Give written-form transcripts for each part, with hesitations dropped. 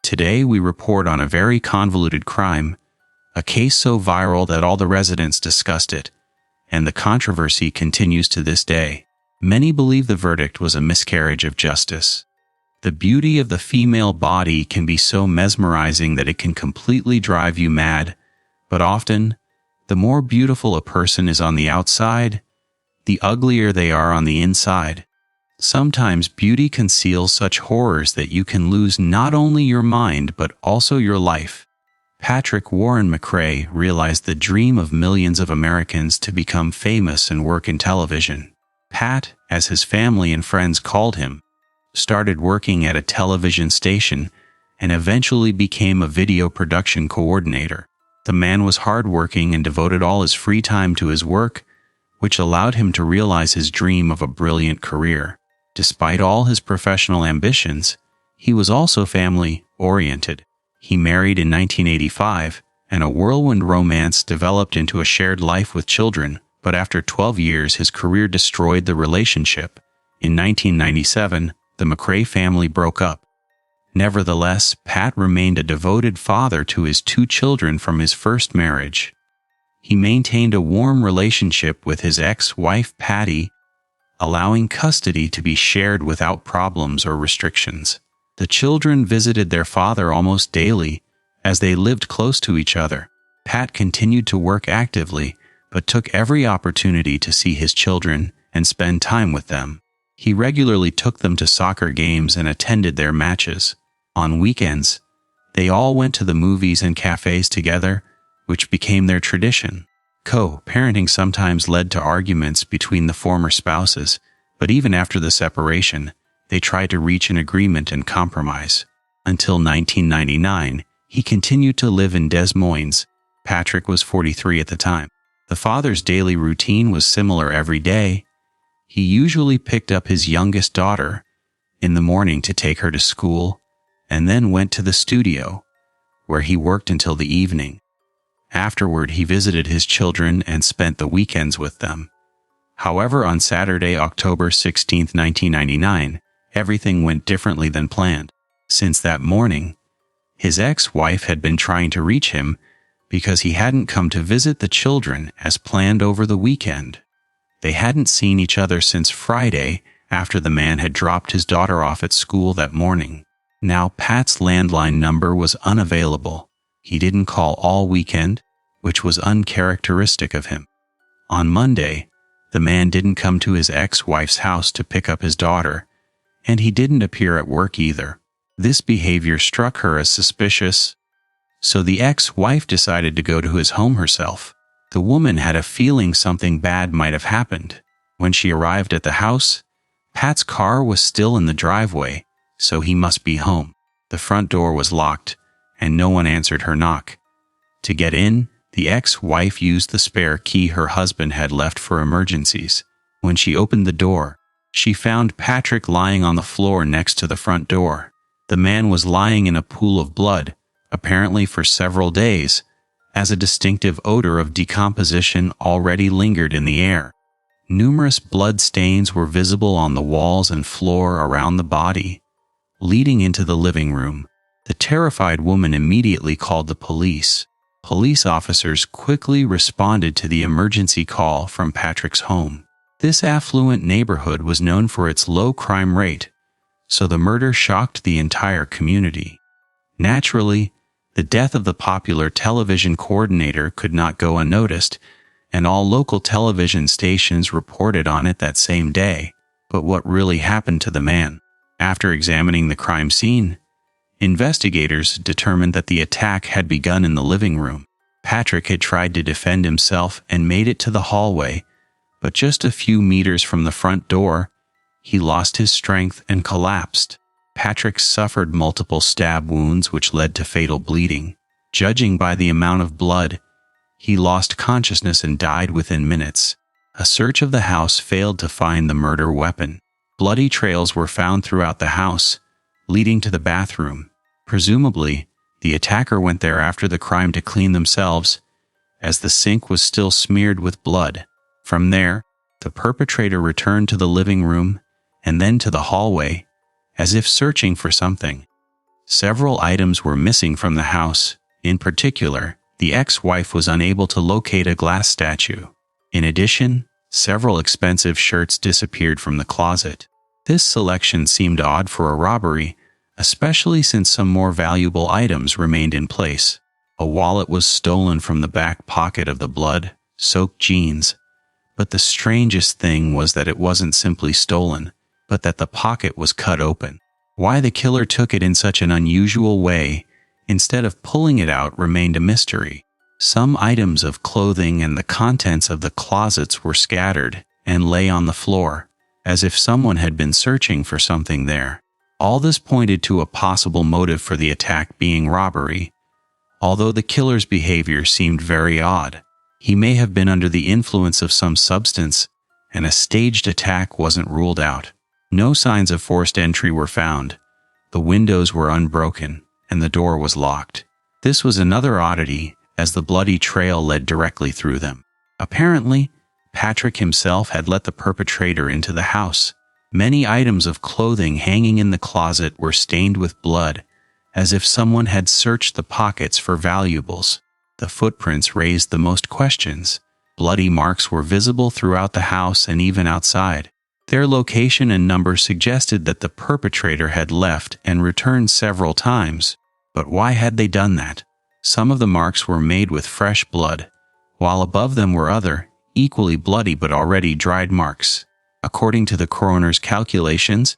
Today we report on a very convoluted crime, a case so viral that all the residents discussed it, and the controversy continues to this day. Many believe the verdict was a miscarriage of justice. The beauty of the female body can be so mesmerizing that it can completely drive you mad, but often, the more beautiful a person is on the outside, the uglier they are on the inside. Sometimes beauty conceals such horrors that you can lose not only your mind but also your life. Patrick Warren McRae realized the dream of millions of Americans to become famous and work in television. Pat, as his family and friends called him, started working at a television station and eventually became a video production coordinator. The man was hardworking and devoted all his free time to his work, which allowed him to realize his dream of a brilliant career. Despite all his professional ambitions, he was also family-oriented. He married in 1985, and a whirlwind romance developed into a shared life with children, but after 12 years his career destroyed the relationship. In 1997, the McRae family broke up. Nevertheless, Pat remained a devoted father to his 2 children from his first marriage. He maintained a warm relationship with his ex-wife Patty, allowing custody to be shared without problems or restrictions. The children visited their father almost daily, as they lived close to each other. Pat continued to work actively, but took every opportunity to see his children and spend time with them. He regularly took them to soccer games and attended their matches. On weekends, they all went to the movies and cafes together, which became their tradition. Co-parenting sometimes led to arguments between the former spouses, but even after the separation, they tried to reach an agreement and compromise. Until 1999, he continued to live in Des Moines. Patrick was 43 at the time. The father's daily routine was similar every day. He usually picked up his youngest daughter in the morning to take her to school, and then went to the studio, where he worked until the evening. Afterward, he visited his children and spent the weekends with them. However, on Saturday, October 16, 1999, everything went differently than planned. Since that morning, his ex-wife had been trying to reach him because he hadn't come to visit the children as planned over the weekend. They hadn't seen each other since Friday, after the man had dropped his daughter off at school that morning. Now Pat's landline number was unavailable. He didn't call all weekend, which was uncharacteristic of him. On Monday, the man didn't come to his ex-wife's house to pick up his daughter, and he didn't appear at work either. This behavior struck her as suspicious, so the ex-wife decided to go to his home herself. The woman had a feeling something bad might have happened. When she arrived at the house, Pat's car was still in the driveway, so he must be home. The front door was locked, and no one answered her knock. To get in, the ex-wife used the spare key her husband had left for emergencies. When she opened the door, she found Patrick lying on the floor next to the front door. The man was lying in a pool of blood, apparently for several days, as a distinctive odor of decomposition already lingered in the air. Numerous blood stains were visible on the walls and floor around the body, leading into the living room. The terrified woman immediately called the police. Police officers quickly responded to the emergency call from Patrick's home. This affluent neighborhood was known for its low crime rate, so the murder shocked the entire community. Naturally, the death of the popular television coordinator could not go unnoticed, and all local television stations reported on it that same day. But what really happened to the man? After examining the crime scene, investigators determined that the attack had begun in the living room. Patrick had tried to defend himself and made it to the hallway, but just a few meters from the front door, he lost his strength and collapsed. Patrick suffered multiple stab wounds which led to fatal bleeding. Judging by the amount of blood, he lost consciousness and died within minutes. A search of the house failed to find the murder weapon. Bloody trails were found throughout the house, leading to the bathroom. Presumably, the attacker went there after the crime to clean themselves, as the sink was still smeared with blood. From there, the perpetrator returned to the living room and then to the hallway, as if searching for something. Several items were missing from the house. In particular, the ex-wife was unable to locate a glass statue. In addition, several expensive shirts disappeared from the closet. This selection seemed odd for a robbery, especially since some more valuable items remained in place. A wallet was stolen from the back pocket of the blood-soaked jeans. But the strangest thing was that it wasn't simply stolen, but that the pocket was cut open. Why the killer took it in such an unusual way, instead of pulling it out, remained a mystery. Some items of clothing and the contents of the closets were scattered and lay on the floor, as if someone had been searching for something there. All this pointed to a possible motive for the attack being robbery. Although the killer's behavior seemed very odd, he may have been under the influence of some substance, and a staged attack wasn't ruled out. No signs of forced entry were found. The windows were unbroken, and the door was locked. This was another oddity, as the bloody trail led directly through them. Apparently, Patrick himself had let the perpetrator into the house. Many items of clothing hanging in the closet were stained with blood, as if someone had searched the pockets for valuables. The footprints raised the most questions. Bloody marks were visible throughout the house and even outside. Their location and number suggested that the perpetrator had left and returned several times. But why had they done that? Some of the marks were made with fresh blood, while above them were other, equally bloody but already dried marks. According to the coroner's calculations,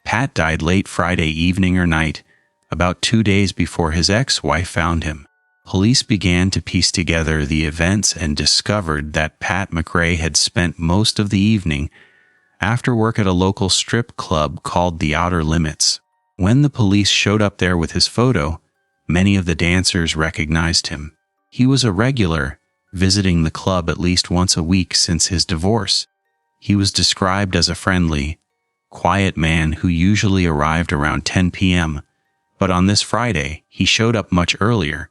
Pat died late Friday evening or night, about 2 days before his ex-wife found him. Police began to piece together the events and discovered that Pat McRae had spent most of the evening after work at a local strip club called the Outer Limits. When the police showed up there with his photo, many of the dancers recognized him. He was a regular, visiting the club at least once a week since his divorce. He was described as a friendly, quiet man who usually arrived around 10 p.m., but on this Friday, he showed up much earlier.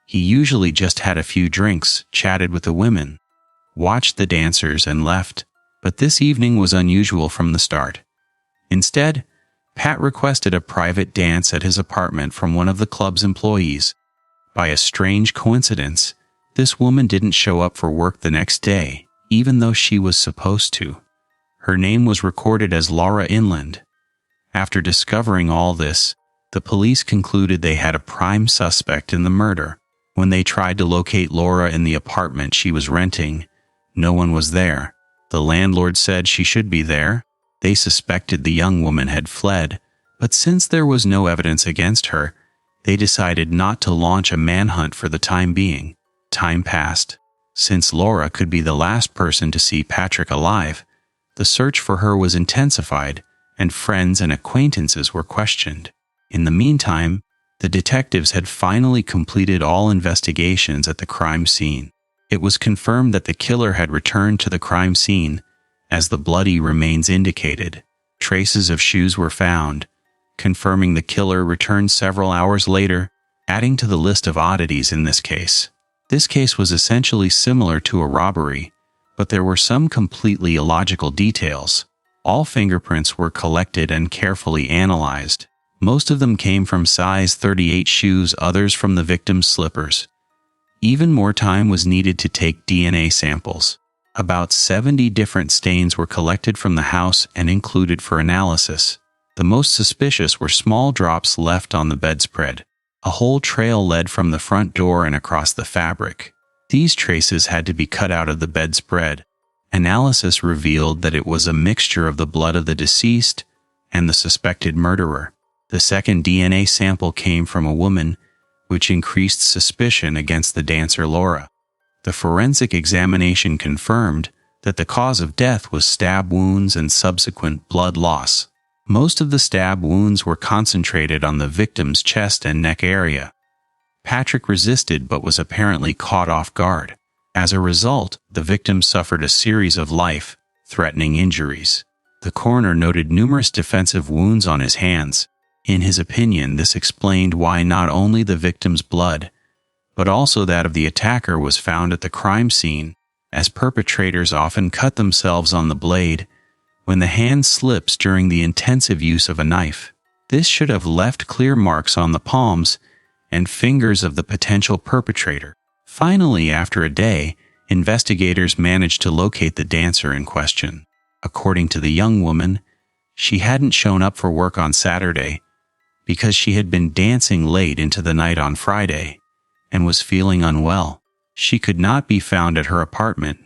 He usually just had a few drinks, chatted with the women, watched the dancers, and left. But this evening was unusual from the start. Instead, Pat requested a private dance at his apartment from one of the club's employees. By a strange coincidence, this woman didn't show up for work the next day, even though she was supposed to. Her name was recorded as Laura Inland. After discovering all this, the police concluded they had a prime suspect in the murder. When they tried to locate Laura in the apartment she was renting, no one was there. The landlord said she should be there. They suspected the young woman had fled, but since there was no evidence against her, they decided not to launch a manhunt for the time being. Time passed. Since Laura could be the last person to see Patrick alive, the search for her was intensified, and friends and acquaintances were questioned. In the meantime, the detectives had finally completed all investigations at the crime scene. It was confirmed that the killer had returned to the crime scene, as the bloody remains indicated. Traces of shoes were found, confirming the killer returned several hours later, adding to the list of oddities in this case. This case was essentially similar to a robbery, but there were some completely illogical details. All fingerprints were collected and carefully analyzed. Most of them came from size 38 shoes, others from the victim's slippers. Even more time was needed to take DNA samples. About 70 different stains were collected from the house and included for analysis. The most suspicious were small drops left on the bedspread. A whole trail led from the front door and across the fabric. These traces had to be cut out of the bedspread. Analysis revealed that it was a mixture of the blood of the deceased and the suspected murderer. The second DNA sample came from a woman, which increased suspicion against the dancer Laura. The forensic examination confirmed that the cause of death was stab wounds and subsequent blood loss. Most of the stab wounds were concentrated on the victim's chest and neck area. Patrick resisted but was apparently caught off guard. As a result, the victim suffered a series of life-threatening injuries. The coroner noted numerous defensive wounds on his hands. In his opinion, this explained why not only the victim's blood, but also that of the attacker was found at the crime scene, as perpetrators often cut themselves on the blade when the hand slips during the intensive use of a knife. This should have left clear marks on the palms and fingers of the potential perpetrator. Finally, after a day, investigators managed to locate the dancer in question. According to the young woman, she hadn't shown up for work on Saturday because she had been dancing late into the night on Friday and was feeling unwell. She could not be found at her apartment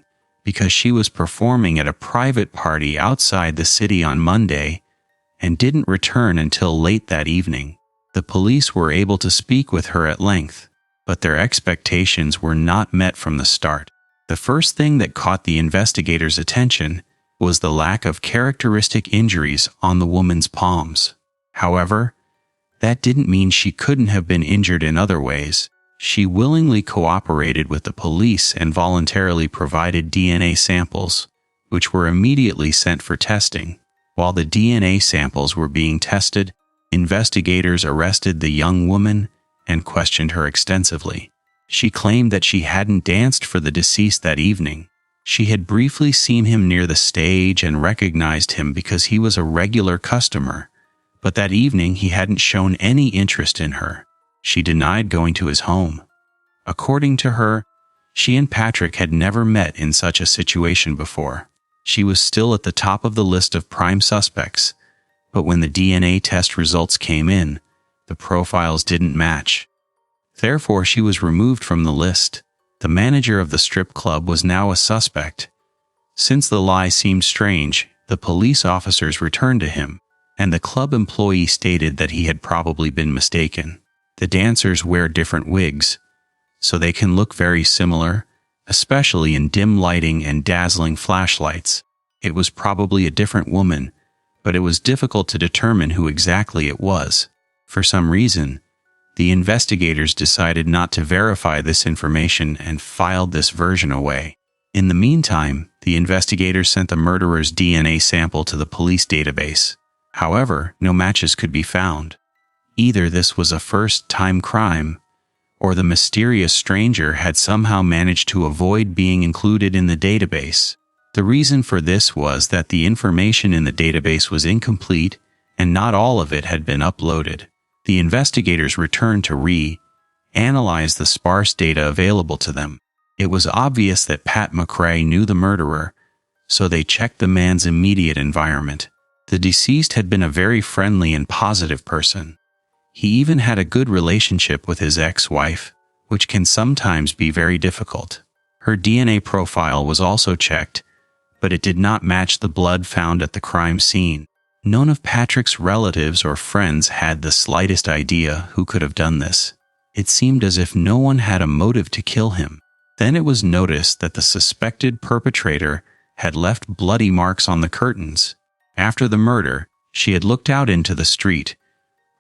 because she was performing at a private party outside the city on Monday and didn't return until late that evening. The police were able to speak with her at length, but their expectations were not met from the start. The first thing that caught the investigators' attention was the lack of characteristic injuries on the woman's palms. However, that didn't mean she couldn't have been injured in other ways. She willingly cooperated with the police and voluntarily provided DNA samples, which were immediately sent for testing. While the DNA samples were being tested, investigators arrested the young woman and questioned her extensively. She claimed that she hadn't danced for the deceased that evening. She had briefly seen him near the stage and recognized him because he was a regular customer, but that evening he hadn't shown any interest in her. She denied going to his home. According to her, she and Patrick had never met in such a situation before. She was still at the top of the list of prime suspects, but when the DNA test results came in, the profiles didn't match. Therefore, she was removed from the list. The manager of the strip club was now a suspect. Since the lie seemed strange, the police officers returned to him, and the club employee stated that he had probably been mistaken. The dancers wear different wigs, so they can look very similar, especially in dim lighting and dazzling flashlights. It was probably a different woman, but it was difficult to determine who exactly it was. For some reason, the investigators decided not to verify this information and filed this version away. In the meantime, the investigators sent the murderer's DNA sample to the police database. However, no matches could be found. Either this was a first-time crime, or the mysterious stranger had somehow managed to avoid being included in the database. The reason for this was that the information in the database was incomplete and not all of it had been uploaded. The investigators returned to re-analyze the sparse data available to them. It was obvious that Pat McRae knew the murderer, so they checked the man's immediate environment. The deceased had been a very friendly and positive person. He even had a good relationship with his ex-wife, which can sometimes be very difficult. Her DNA profile was also checked, but it did not match the blood found at the crime scene. None of Patrick's relatives or friends had the slightest idea who could have done this. It seemed as if no one had a motive to kill him. Then it was noticed that the suspected perpetrator had left bloody marks on the curtains. After the murder, she had looked out into the street,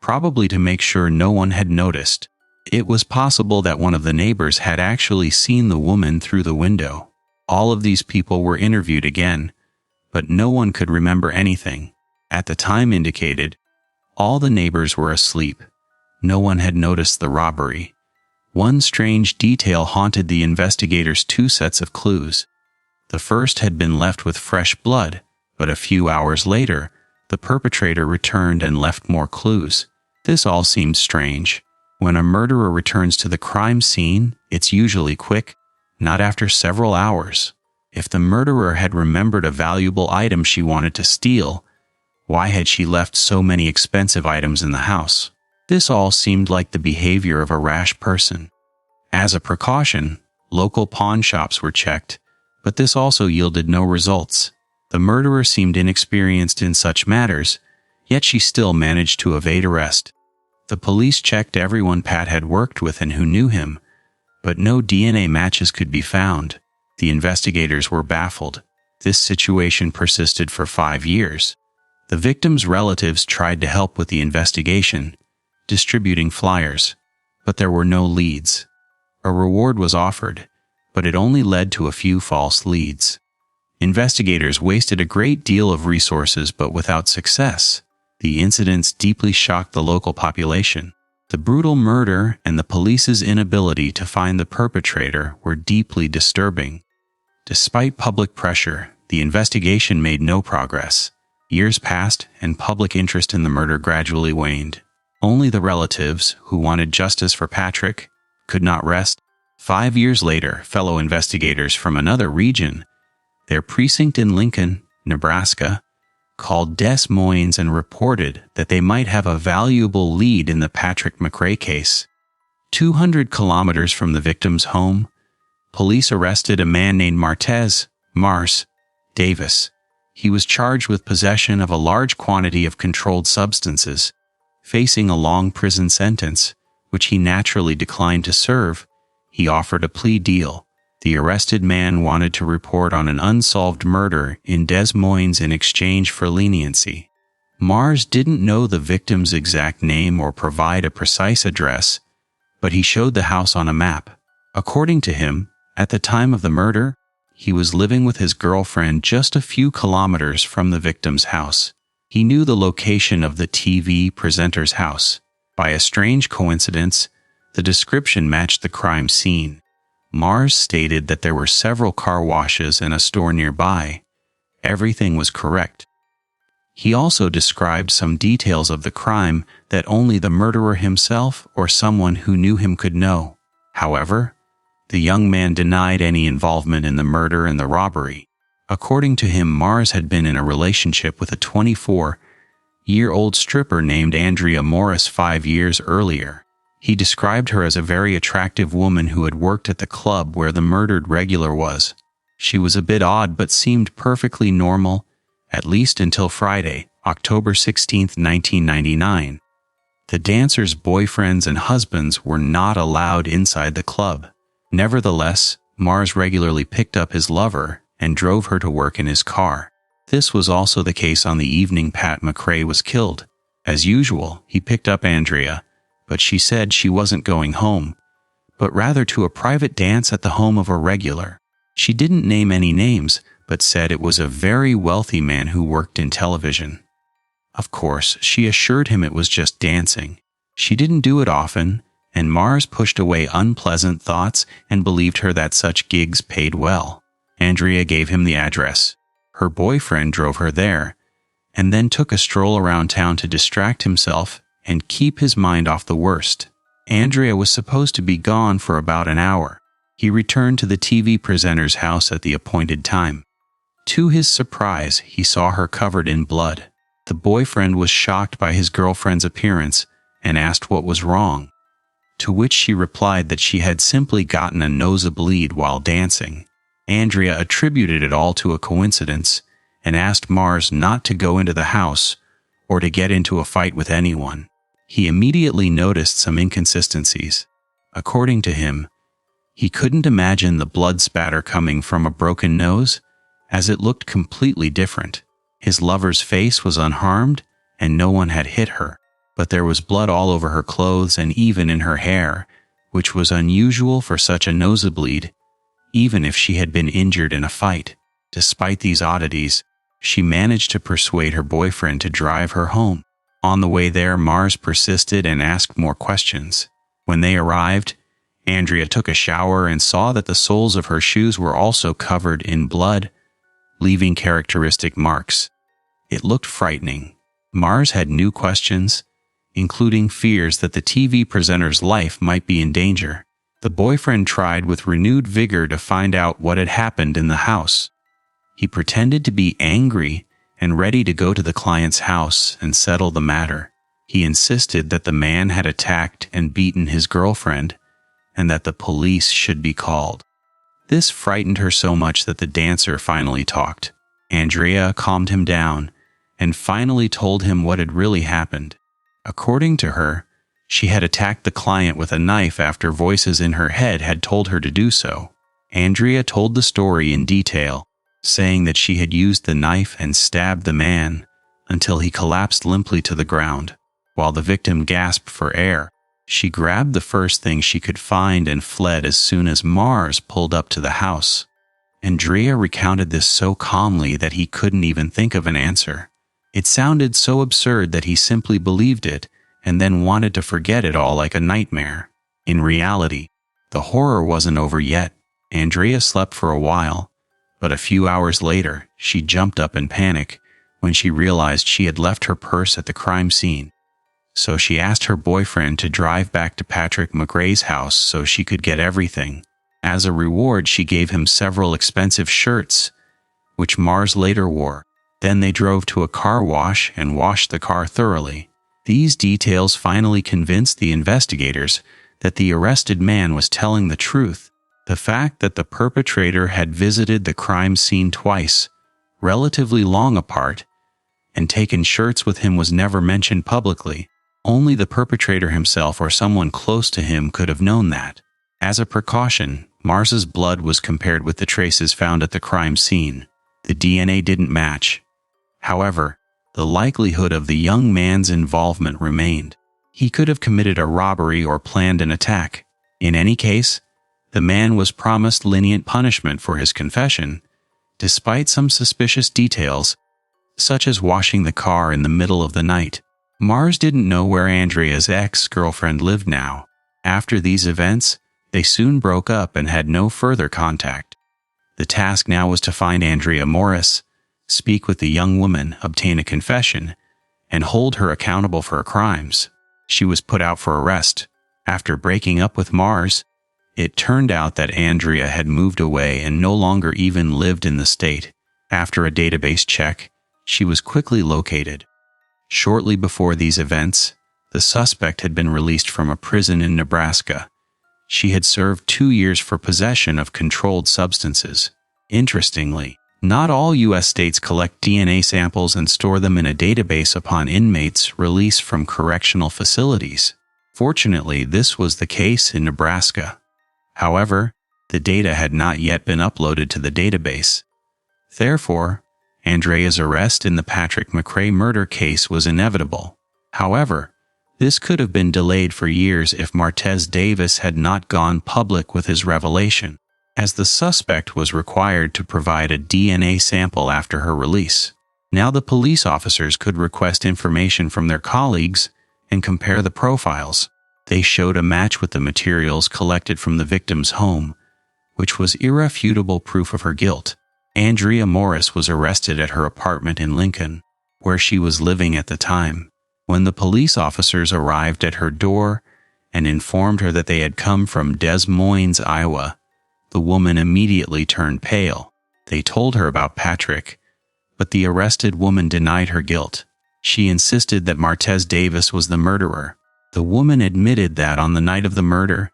probably to make sure no one had noticed. It was possible that one of the neighbors had actually seen the woman through the window. All of these people were interviewed again, but no one could remember anything. At the time indicated, all the neighbors were asleep. No one had noticed the robbery. One strange detail haunted the investigators' two sets of clues. The first had been left with fresh blood, but a few hours later, the perpetrator returned and left more clues. This all seemed strange. When a murderer returns to the crime scene, it's usually quick, not after several hours. If the murderer had remembered a valuable item she wanted to steal, why had she left so many expensive items in the house? This all seemed like the behavior of a rash person. As a precaution, local pawn shops were checked, but this also yielded no results. The murderer seemed inexperienced in such matters, yet she still managed to evade arrest. The police checked everyone Pat had worked with and who knew him, but no DNA matches could be found. The investigators were baffled. This situation persisted for 5 years. The victim's relatives tried to help with the investigation, distributing flyers, but there were no leads. A reward was offered, but it only led to a few false leads. Investigators wasted a great deal of resources but without success. The incidents deeply shocked the local population. The brutal murder and the police's inability to find the perpetrator were deeply disturbing. Despite public pressure, the investigation made no progress. Years passed, and public interest in the murder gradually waned. Only the relatives, who wanted justice for Patrick, could not rest. 5 years later, fellow investigators from another region, their precinct in Lincoln, Nebraska, called Des Moines and reported that they might have a valuable lead in the Patrick McRae case. 200 kilometers from the victim's home, police arrested a man named Mars Davis. He was charged with possession of a large quantity of controlled substances. Facing a long prison sentence, which he naturally declined to serve, he offered a plea deal. The arrested man wanted to report on an unsolved murder in Des Moines in exchange for leniency. Mars didn't know the victim's exact name or provide a precise address, but he showed the house on a map. According to him, at the time of the murder, he was living with his girlfriend just a few kilometers from the victim's house. He knew the location of the TV presenter's house. By a strange coincidence, the description matched the crime scene. Mars stated that there were several car washes and a store nearby. Everything was correct. He also described some details of the crime that only the murderer himself or someone who knew him could know. However, the young man denied any involvement in the murder and the robbery. According to him, Mars had been in a relationship with a 24-year-old stripper named Andrea Morris 5 years earlier. He described her as a very attractive woman who had worked at the club where the murdered regular was. She was a bit odd but seemed perfectly normal, at least until Friday, October 16, 1999. The dancers' boyfriends and husbands were not allowed inside the club. Nevertheless, Mars regularly picked up his lover and drove her to work in his car. This was also the case on the evening Pat McRae was killed. As usual, he picked up Andrea, but she said she wasn't going home, but rather to a private dance at the home of a regular. She didn't name any names, but said it was a very wealthy man who worked in television. Of course, she assured him it was just dancing. She didn't do it often, and Mars pushed away unpleasant thoughts and believed her that such gigs paid well. Andrea gave him the address. Her boyfriend drove her there, and then took a stroll around town to distract himself and keep his mind off the worst. Andrea was supposed to be gone for about an hour. He returned to the TV presenter's house at the appointed time. To his surprise, he saw her covered in blood. The boyfriend was shocked by his girlfriend's appearance and asked what was wrong, to which she replied that she had simply gotten a nosebleed while dancing. Andrea attributed it all to a coincidence and asked Mars not to go into the house or to get into a fight with anyone. He immediately noticed some inconsistencies. According to him, he couldn't imagine the blood spatter coming from a broken nose, as it looked completely different. His lover's face was unharmed, and no one had hit her, but there was blood all over her clothes and even in her hair, which was unusual for such a nosebleed, even if she had been injured in a fight. Despite these oddities, she managed to persuade her boyfriend to drive her home. On the way there, Mars persisted and asked more questions. When they arrived, Andrea took a shower and saw that the soles of her shoes were also covered in blood, leaving characteristic marks. It looked frightening. Mars had new questions, including fears that the TV presenter's life might be in danger. The boyfriend tried with renewed vigor to find out what had happened in the house. He pretended to be angry and ready to go to the client's house and settle the matter. He insisted that the man had attacked and beaten his girlfriend and that the police should be called. This frightened her so much that the dancer finally talked. Andrea calmed him down and finally told him what had really happened. According to her, she had attacked the client with a knife after voices in her head had told her to do so. Andrea told the story in detail, saying that she had used the knife and stabbed the man until he collapsed limply to the ground. While the victim gasped for air, she grabbed the first thing she could find and fled as soon as Mars pulled up to the house. Andrea recounted this so calmly that he couldn't even think of an answer. It sounded so absurd that he simply believed it and then wanted to forget it all like a nightmare. In reality, the horror wasn't over yet. Andrea slept for a while, but a few hours later, she jumped up in panic when she realized she had left her purse at the crime scene. So she asked her boyfriend to drive back to Patrick McRae's house so she could get everything. As a reward, she gave him several expensive shirts, which Mars later wore. Then they drove to a car wash and washed the car thoroughly. These details finally convinced the investigators that the arrested man was telling the truth. The fact that the perpetrator had visited the crime scene twice, relatively long apart, and taken shirts with him was never mentioned publicly. Only the perpetrator himself or someone close to him could have known that. As a precaution, Mars's blood was compared with the traces found at the crime scene. The DNA didn't match. However, the likelihood of the young man's involvement remained. He could have committed a robbery or planned an attack. In any case, the man was promised lenient punishment for his confession, despite some suspicious details, such as washing the car in the middle of the night. Mars didn't know where Andrea's ex-girlfriend lived now. After these events, they soon broke up and had no further contact. The task now was to find Andrea Morris, speak with the young woman, obtain a confession, and hold her accountable for her crimes. She was put out for arrest. After breaking up with Mars, it turned out that Andrea had moved away and no longer even lived in the state. After a database check, she was quickly located. Shortly before these events, the suspect had been released from a prison in Nebraska. She had served 2 years for possession of controlled substances. Interestingly, not all U.S. states collect DNA samples and store them in a database upon inmates' release from correctional facilities. Fortunately, this was the case in Nebraska. However, the data had not yet been uploaded to the database. Therefore, Andrea's arrest in the Patrick McRae murder case was inevitable. However, this could have been delayed for years if Martez Davis had not gone public with his revelation, as the suspect was required to provide a DNA sample after her release. Now the police officers could request information from their colleagues and compare the profiles. They showed a match with the materials collected from the victim's home, which was irrefutable proof of her guilt. Andrea Morris was arrested at her apartment in Lincoln, where she was living at the time. When the police officers arrived at her door and informed her that they had come from Des Moines, Iowa, the woman immediately turned pale. They told her about Patrick, but the arrested woman denied her guilt. She insisted that Martez Davis was the murderer. The woman admitted that on the night of the murder,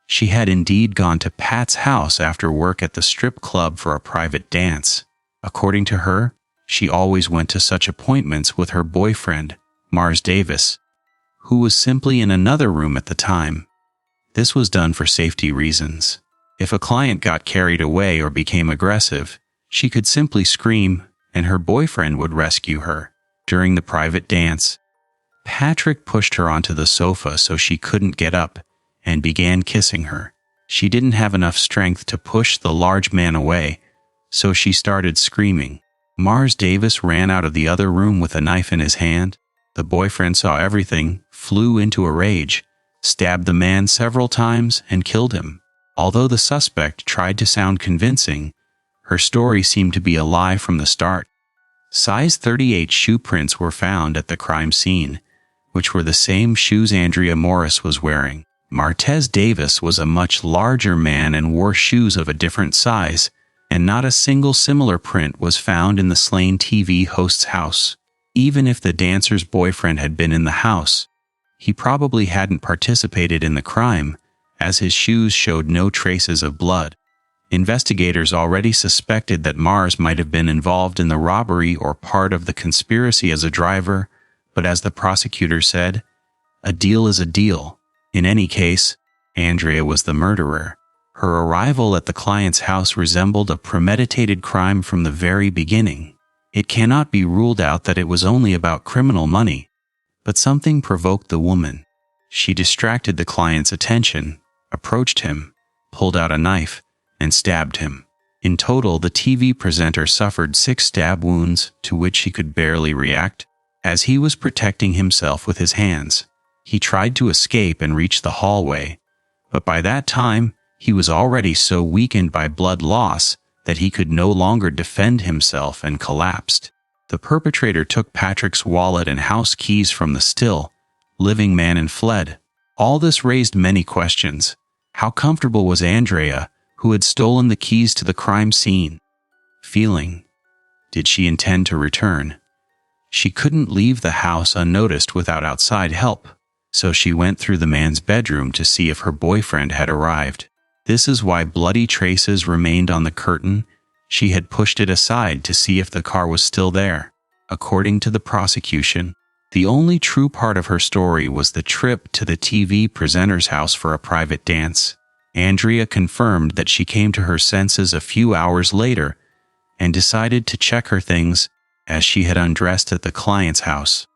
she had indeed gone to Pat's house after work at the strip club for a private dance. According to her, she always went to such appointments with her boyfriend, Mars Davis, who was simply in another room at the time. This was done for safety reasons. If a client got carried away or became aggressive, she could simply scream, and her boyfriend would rescue her. During the private dance, Patrick pushed her onto the sofa so she couldn't get up and began kissing her. She didn't have enough strength to push the large man away, so she started screaming. Mars Davis ran out of the other room with a knife in his hand. The boyfriend saw everything, flew into a rage, stabbed the man several times, and killed him. Although the suspect tried to sound convincing, her story seemed to be a lie from the start. Size 38 shoe prints were found at the crime scene, which were the same shoes Andrea Morris was wearing. Martez Davis was a much larger man and wore shoes of a different size, and not a single similar print was found in the slain TV host's house. Even if the dancer's boyfriend had been in the house, he probably hadn't participated in the crime, as his shoes showed no traces of blood. Investigators already suspected that Mars might have been involved in the robbery or part of the conspiracy as a driver, but as the prosecutor said, a deal is a deal. In any case, Andrea was the murderer. Her arrival at the client's house resembled a premeditated crime from the very beginning. It cannot be ruled out that it was only about criminal money, but something provoked the woman. She distracted the client's attention, approached him, pulled out a knife, and stabbed him. In total, the TV presenter suffered 6 stab wounds to which he could barely react, as he was protecting himself with his hands. He tried to escape and reach the hallway, but by that time, he was already so weakened by blood loss that he could no longer defend himself and collapsed. The perpetrator took Patrick's wallet and house keys from the still living man and fled. All this raised many questions. How comfortable was Andrea, who had stolen the keys to the crime scene, feeling? Did she intend to return? She couldn't leave the house unnoticed without outside help, so she went through the man's bedroom to see if her boyfriend had arrived. This is why bloody traces remained on the curtain. She had pushed it aside to see if the car was still there. According to the prosecution, the only true part of her story was the trip to the TV presenter's house for a private dance. Andrea confirmed that she came to her senses a few hours later and decided to check her things as she had undressed at the client's house.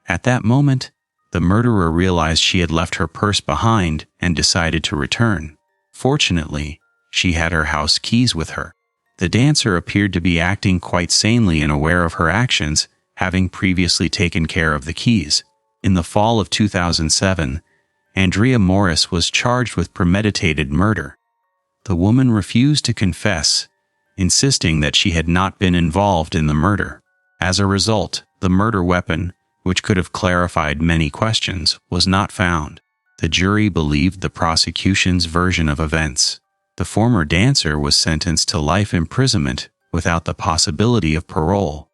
At that moment, the murderer realized she had left her purse behind and decided to return. Fortunately, she had her house keys with her. The dancer appeared to be acting quite sanely and aware of her actions, having previously taken care of the keys. In the fall of 2007, Andrea Morris was charged with premeditated murder. The woman refused to confess, insisting that she had not been involved in the murder. As a result, the murder weapon, which could have clarified many questions, was not found. The jury believed the prosecution's version of events. The former dancer was sentenced to life imprisonment without the possibility of parole.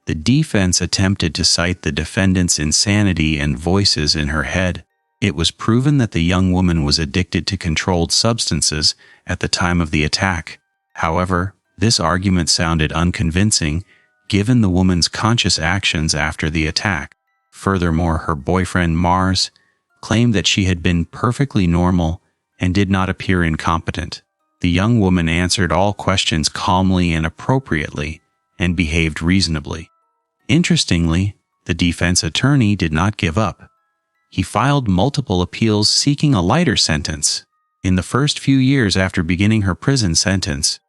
The defense attempted to cite the defendant's insanity and voices in her head. It was proven that the young woman was addicted to controlled substances at the time of the attack. However, this argument sounded unconvincing given the woman's conscious actions after the attack. Furthermore, her boyfriend Mars claimed that she had been perfectly normal and did not appear incompetent. The young woman answered all questions calmly and appropriately and behaved reasonably. Interestingly, the defense attorney did not give up. He filed multiple appeals seeking a lighter sentence. In the first few years after beginning her prison sentence,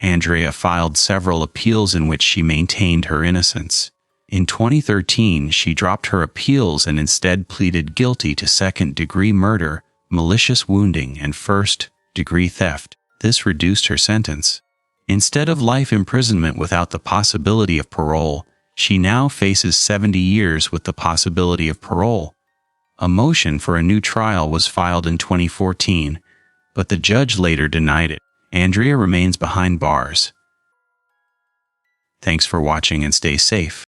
Andrea filed several appeals in which she maintained her innocence. In 2013, she dropped her appeals and instead pleaded guilty to second-degree murder, malicious wounding, and first-degree theft. This reduced her sentence. Instead of life imprisonment without the possibility of parole, she now faces 70 years with the possibility of parole. A motion for a new trial was filed in 2014, but the judge later denied it. Andrea remains behind bars. Thanks for watching and stay safe.